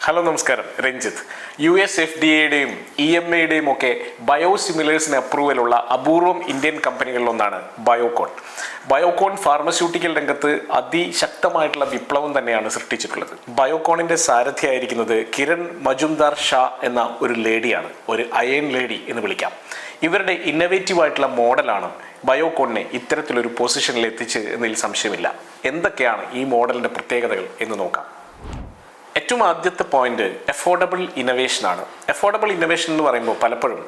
Hello നമസ്കാരം, രഞ്ജിത്ത്. FDA-യുടെയും EMA-യുടെയും ഒക്കെ ബയോസിമിലേഴ്സിന് അപ്രൂവലുള്ള അപൂർവം ഇന്ത്യൻ കമ്പനികളിലൊന്നാണ് ബയോകോൺ. ബയോകോൺ ഫാർമസ്യൂട്ടിക്കൽ രംഗത്ത് അതിശക്തമായിട്ടുള്ള വിപ്ലവം തന്നെയാണ് സൃഷ്ടിച്ചിട്ടുള്ളത്. ബയോകോണിൻ്റെ സാരഥിയായിരിക്കുന്നത് കിരൺ മജുംദാർ ഷാ എന്ന ഒരു ലേഡിയാണ്, ഒരു അയൺ ലേഡി എന്ന് വിളിക്കാം. ഇവരുടെ ഇന്നവേറ്റീവായിട്ടുള്ള മോഡലാണ് ബയോകോണിനെ ഇത്തരത്തിലൊരു പൊസിഷനിൽ എത്തിച്ച് എന്നതിൽ സംശയമില്ല. എന്തൊക്കെയാണ് ഈ മോഡലിൻ്റെ പ്രത്യേകതകൾ എന്ന് നോക്കാം. ഏറ്റവും ആദ്യത്തെ പോയിന്റ് അഫോർഡബിൾ ഇന്നവേഷനാണ്. അഫോർഡബിൾ ഇന്നവേഷൻ എന്ന് പറയുമ്പോൾ പലപ്പോഴും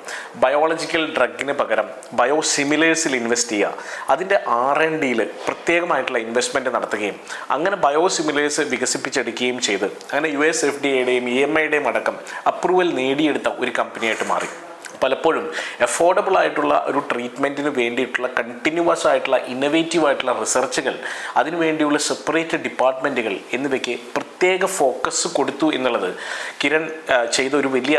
ബയോളജിക്കൽ ഡ്രഗിന് പകരം ബയോസിമിലേഴ്സിൽ ഇൻവെസ്റ്റ് ചെയ്യുക, അതിൻ്റെ R&Dയിൽ പ്രത്യേകമായിട്ടുള്ള ഇൻവെസ്റ്റ്മെൻറ്റ് നടത്തുകയും അങ്ങനെ ബയോസിമിലേഴ്സ് വികസിപ്പിച്ചെടുക്കുകയും ചെയ്ത് അങ്ങനെ FDA-യുടെയും EMA-യുടെയും അടക്കം അപ്രൂവൽ നേടിയെടുത്ത ഒരു കമ്പനിയായിട്ട് മാറി. പലപ്പോഴും അഫോർഡബിൾ ആയിട്ടുള്ള ഒരു ട്രീറ്റ്മെൻറ്റിന് വേണ്ടിയിട്ടുള്ള കണ്ടിന്യൂവസ് ആയിട്ടുള്ള ഇന്നവേറ്റീവ് ആയിട്ടുള്ള റിസർച്ചുകൾ, അതിനുവേണ്ടിയുള്ള സെപ്പറേറ്റ് ഡിപ്പാർട്ട്മെൻറ്റുകൾ എന്നിവയ്ക്ക് പ്രത്യേക ഫോക്കസ് കൊടുത്തു എന്നുള്ളത് കിരൺ ചെയ്ത ഒരു വലിയ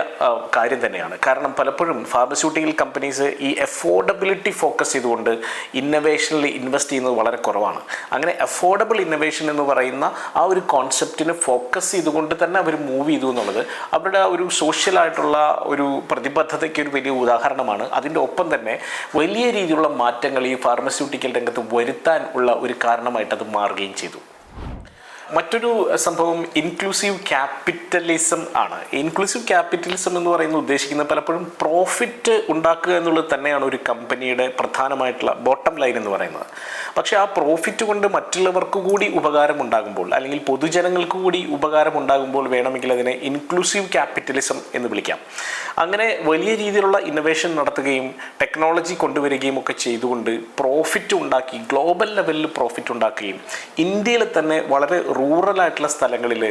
കാര്യം തന്നെയാണ്. കാരണം പലപ്പോഴും ഫാർമസ്യൂട്ടിക്കൽ കമ്പനീസ് ഈ അഫോർഡബിലിറ്റി ഫോക്കസ് ചെയ്തുകൊണ്ട് ഇന്നവേഷനിൽ ഇൻവെസ്റ്റ് ചെയ്യുന്നത് വളരെ കുറവാണ്. അങ്ങനെ അഫോർഡബിൾ ഇന്നവേഷൻ എന്ന് പറയുന്ന ആ ഒരു കോൺസെപ്റ്റിന് ഫോക്കസ് ചെയ്തുകൊണ്ട് തന്നെ അവർ മൂവ് ചെയ്തു എന്നുള്ളത് അവരുടെ ഒരു സോഷ്യലായിട്ടുള്ള ഒരു പ്രതിബദ്ധതയ്ക്ക് ഒരു വലിയ ഉദാഹരണമാണ്. അതിൻ്റെ ഒപ്പം തന്നെ വലിയ രീതിയിലുള്ള മാറ്റങ്ങൾ ഈ ഫാർമസ്യൂട്ടിക്കൽ രംഗത്ത് വരുത്താൻ ഉള്ള ഒരു കാരണമായിട്ട് അത് മാറുകയും ചെയ്തു. മറ്റൊരു സംഭവം ഇൻക്ലൂസീവ് ക്യാപിറ്റലിസം ആണ്. ഇൻക്ലൂസീവ് ക്യാപിറ്റലിസം എന്ന് പറയുന്നത് ഉദ്ദേശിക്കുന്നത് പലപ്പോഴും പ്രോഫിറ്റ് ഉണ്ടാക്കുക എന്നുള്ളത് തന്നെയാണ് ഒരു കമ്പനിയുടെ പ്രധാനമായിട്ടുള്ള ബോട്ടം ലൈൻ എന്ന് പറയുന്നത്. പക്ഷേ ആ പ്രോഫിറ്റ് കൊണ്ട് മറ്റുള്ളവർക്ക് കൂടി ഉപകാരമുണ്ടാകുമ്പോൾ, അല്ലെങ്കിൽ പൊതുജനങ്ങൾക്ക് കൂടി ഉപകാരമുണ്ടാകുമ്പോൾ വേണമെങ്കിൽ അതിനെ ഇൻക്ലൂസീവ് ക്യാപിറ്റലിസം എന്ന് വിളിക്കാം. അങ്ങനെ വലിയ രീതിയിലുള്ള ഇന്നോവേഷൻ നടത്തുകയും ടെക്നോളജി കൊണ്ടുവരികയും ഒക്കെ ചെയ്തുകൊണ്ട് പ്രോഫിറ്റ് ഉണ്ടാക്കി, ഗ്ലോബൽ ലെവലിൽ പ്രോഫിറ്റ് ഉണ്ടാക്കുകയും ഇന്ത്യയിൽ തന്നെ വളരെ റൂറലായിട്ടുള്ള സ്ഥലങ്ങളിൽ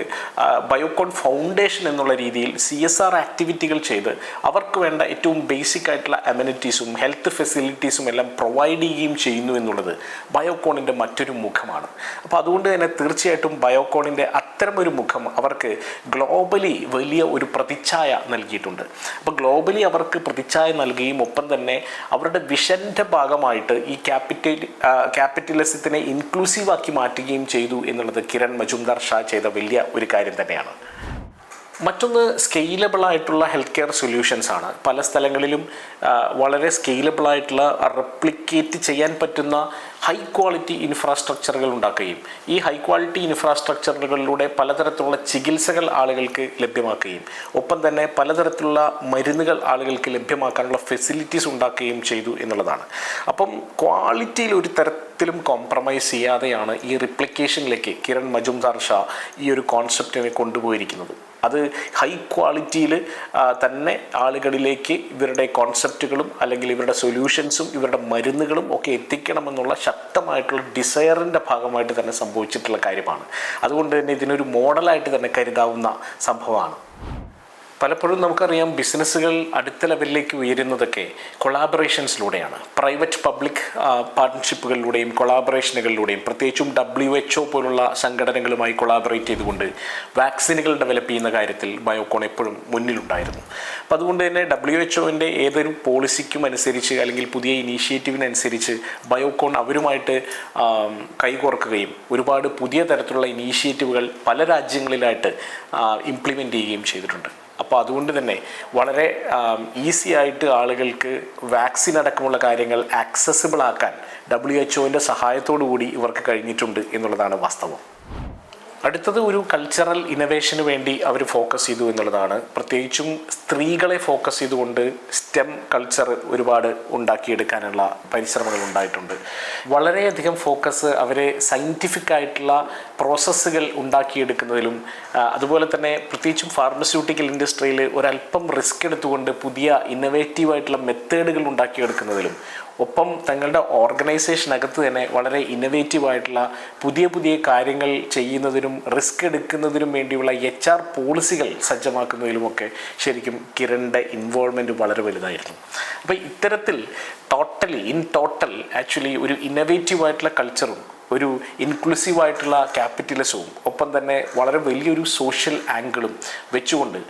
ബയോകോൺ ഫൗണ്ടേഷൻ എന്നുള്ള രീതിയിൽ CSR ആക്ടിവിറ്റികൾ ചെയ്ത് അവർക്ക് വേണ്ട ഏറ്റവും ബേസിക് ആയിട്ടുള്ള അമ്യൂണിറ്റീസും ഹെൽത്ത് ഫെസിലിറ്റീസും എല്ലാം പ്രൊവൈഡ് ചെയ്യുകയും ചെയ്യുന്നു എന്നുള്ളത് ബയോകോണിൻ്റെ മറ്റൊരു മുഖമാണ്. അപ്പോൾ അതുകൊണ്ട് തന്നെ തീർച്ചയായിട്ടും ബയോകോണിൻ്റെ അത്തരമൊരു മുഖം അവർക്ക് ഗ്ലോബലി വലിയ ഒരു പ്രതിച്ഛായ നൽകിയിട്ടുണ്ട്. അപ്പോൾ ഗ്ലോബലി അവർക്ക് പ്രതിച്ഛായ നൽകുകയും ഒപ്പം തന്നെ അവരുടെ വിഷൻ്റെ ഭാഗമായിട്ട് ഈ ക്യാപിറ്റലിസത്തിനെ ഇൻക്ലൂസീവാക്കി മാറ്റുകയും ചെയ്തു എന്നുള്ളത് കിരൺ മജുംദാർ ഷാ ചെയ്ത വലിയ ഒരു കാര്യം തന്നെയാണ്. മറ്റൊന്ന് സ്കെയിലബിളായിട്ടുള്ള ഹെൽത്ത് കെയർ സൊല്യൂഷൻസ് ആണ്. പല സ്ഥലങ്ങളിലും വളരെ സ്കെയിലബിളായിട്ടുള്ള റെപ്ലിക്കേറ്റ് ചെയ്യാൻ പറ്റുന്ന ഹൈ ക്വാളിറ്റി ഇൻഫ്രാസ്ട്രക്ചറുകൾ ഉണ്ടാക്കുകയും ഈ ഹൈ ക്വാളിറ്റി ഇൻഫ്രാസ്ട്രക്ചറുകളിലൂടെ പലതരത്തിലുള്ള ചികിത്സകൾ ആളുകൾക്ക് ലഭ്യമാക്കുകയും ഒപ്പം തന്നെ പലതരത്തിലുള്ള മരുന്നുകൾ ആളുകൾക്ക് ലഭ്യമാക്കാനുള്ള ഫെസിലിറ്റീസ് ഉണ്ടാക്കുകയും ചെയ്തു എന്നുള്ളതാണ്. അപ്പം ക്വാളിറ്റിയിൽ ഒരു തരത്തിലും കോംപ്രമൈസ് ചെയ്യാതെയാണ് ഈ റിപ്ലിക്കേഷനിലേക്ക് കിരൺ മജുംദാർ ഷാ ഈ ഒരു കോൺസെപ്റ്റിനെ കൊണ്ടുപോയിരിക്കുന്നത്. അത് ഹൈ ക്വാളിറ്റിയിൽ തന്നെ ആളുകളിലേക്ക് ഇവരുടെ കോൺസെപ്റ്റുകളും അല്ലെങ്കിൽ ഇവരുടെ സൊല്യൂഷൻസും ഇവരുടെ മരുന്നുകളും ഒക്കെ എത്തിക്കണമെന്നുള്ള ശക്തമായിട്ടുള്ള ഡിസയറിൻ്റെ ഭാഗമായിട്ട് തന്നെ സംഭവിച്ചിട്ടുള്ള കാര്യമാണ്. അതുകൊണ്ട് തന്നെ ഇതിനൊരു മോഡലായിട്ട് തന്നെ കരുതാവുന്ന സംഭവമാണ്. പലപ്പോഴും നമുക്കറിയാം, ബിസിനസ്സുകൾ അടുത്ത ലെവലിലേക്ക് ഉയരുന്നതൊക്കെ കൊളാബറേഷൻസിലൂടെയാണ്. പ്രൈവറ്റ് പബ്ലിക് പാർട്ട്ണർഷിപ്പുകളിലൂടെയും കൊളാബറേഷനുകളിലൂടെയും, പ്രത്യേകിച്ചും WHO പോലുള്ള സംഘടനകളുമായി കൊളാബറേറ്റ് ചെയ്തുകൊണ്ട് വാക്സിനുകൾ ഡെവലപ്പ് ചെയ്യുന്ന കാര്യത്തിൽ ബയോകോൺ എപ്പോഴും മുന്നിലുണ്ടായിരുന്നു. അപ്പോൾ അതുകൊണ്ട് തന്നെ WHO-ൻ്റെ ഏതൊരു പോളിസിക്കും അനുസരിച്ച് അല്ലെങ്കിൽ പുതിയ ഇനീഷ്യേറ്റീവിനനുസരിച്ച് ബയോകോൺ അവരുമായിട്ട് കൈകോർക്കുകയും ഒരുപാട് പുതിയ തരത്തിലുള്ള ഇനീഷ്യേറ്റീവുകൾ പല രാജ്യങ്ങളിലായിട്ട് ഇംപ്ലിമെൻ്റ് ചെയ്യുകയും ചെയ്തിട്ടുണ്ട്. അപ്പോൾ അതുകൊണ്ട് തന്നെ വളരെ ഈസി ആയിട്ട് ആളുകൾക്ക് വാക്സിൻ അടക്കമുള്ള കാര്യങ്ങൾ ആക്സസിബിൾ ആക്കാൻ WHO-ൻ്റെ സഹായത്തോടു കൂടി ഇവർക്ക് കഴിഞ്ഞിട്ടുണ്ട് എന്നുള്ളതാണ് വാസ്തവം. അടുത്തത് ഒരു കൾച്ചറൽ ഇന്നവേഷന് വേണ്ടി അവർ ഫോക്കസ് ചെയ്തു എന്നുള്ളതാണ്. പ്രത്യേകിച്ചും സ്ത്രീകളെ ഫോക്കസ് ചെയ്തുകൊണ്ട് STEM കൾച്ചർ ഒരുപാട് ഉണ്ടാക്കിയെടുക്കാനുള്ള പരിശ്രമങ്ങൾ ഉണ്ടായിട്ടുണ്ട്. വളരെയധികം ഫോക്കസ് അവർ സയൻറ്റിഫിക് ആയിട്ടുള്ള പ്രോസസ്സുകൾ ഉണ്ടാക്കിയെടുക്കുന്നതിലും അതുപോലെ തന്നെ പ്രത്യേകിച്ചും ഫാർമസ്യൂട്ടിക്കൽ ഇൻഡസ്ട്രിയിൽ ഒരല്പം റിസ്ക് എടുത്തുകൊണ്ട് പുതിയ ഇന്നവേറ്റീവായിട്ടുള്ള മെത്തേഡുകൾ ഉണ്ടാക്കിയെടുക്കുന്നതിലും ഒപ്പം തങ്ങളുടെ ഓർഗനൈസേഷനകത്ത് തന്നെ വളരെ ഇന്നവേറ്റീവായിട്ടുള്ള പുതിയ പുതിയ കാര്യങ്ങൾ ചെയ്യുന്നതിനും റിസ്ക് എടുക്കുന്നതിനും വേണ്ടിയുള്ള HR പോളിസികൾ സജ്ജമാക്കുന്നതിലുമൊക്കെ ശരിക്കും കിരണിൻ്റെ ഇൻവോൾവ്മെൻറ്റ് വളരെ വലുതായിരുന്നു. അപ്പോൾ ഇത്തരത്തിൽ ഇൻ ടോട്ടൽ ആക്ച്വലി ഒരു ഇന്നവേറ്റീവായിട്ടുള്ള കൾച്ചറും ഒരു ഇൻക്ലൂസീവായിട്ടുള്ള ക്യാപിറ്റലിസവും ഒപ്പം തന്നെ വളരെ വലിയൊരു സോഷ്യൽ ആംഗിളും വെച്ചുകൊണ്ട്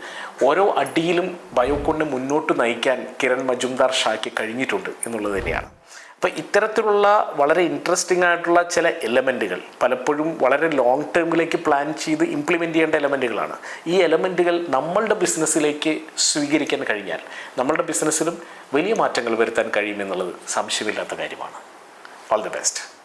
ഓരോ അടിയിലും ബയോകോണിനെ മുന്നോട്ട് നയിക്കാൻ കിരൺ മജുംദാർ ഷായ്ക്ക് കഴിഞ്ഞിട്ടുണ്ട് എന്നുള്ളത് തന്നെയാണ്. അപ്പോൾ ഇത്തരത്തിലുള്ള വളരെ ഇൻട്രസ്റ്റിംഗ് ആയിട്ടുള്ള ചില എലമെൻറ്റുകൾ പലപ്പോഴും വളരെ ലോങ് ടേമിലേക്ക് പ്ലാൻ ചെയ്ത് ഇംപ്ലിമെൻ്റ് ചെയ്യേണ്ട എലമെൻറ്റുകളാണ്. ഈ എലമെൻറ്റുകൾ നമ്മളുടെ ബിസിനസ്സിലേക്ക് സ്വീകരിക്കാൻ കഴിഞ്ഞാൽ നമ്മളുടെ ബിസിനസ്സിലും വലിയ മാറ്റങ്ങൾ വരുത്താൻ കഴിയുമെന്നുള്ളത് സംശയമില്ലാത്ത കാര്യമാണ്. All the best.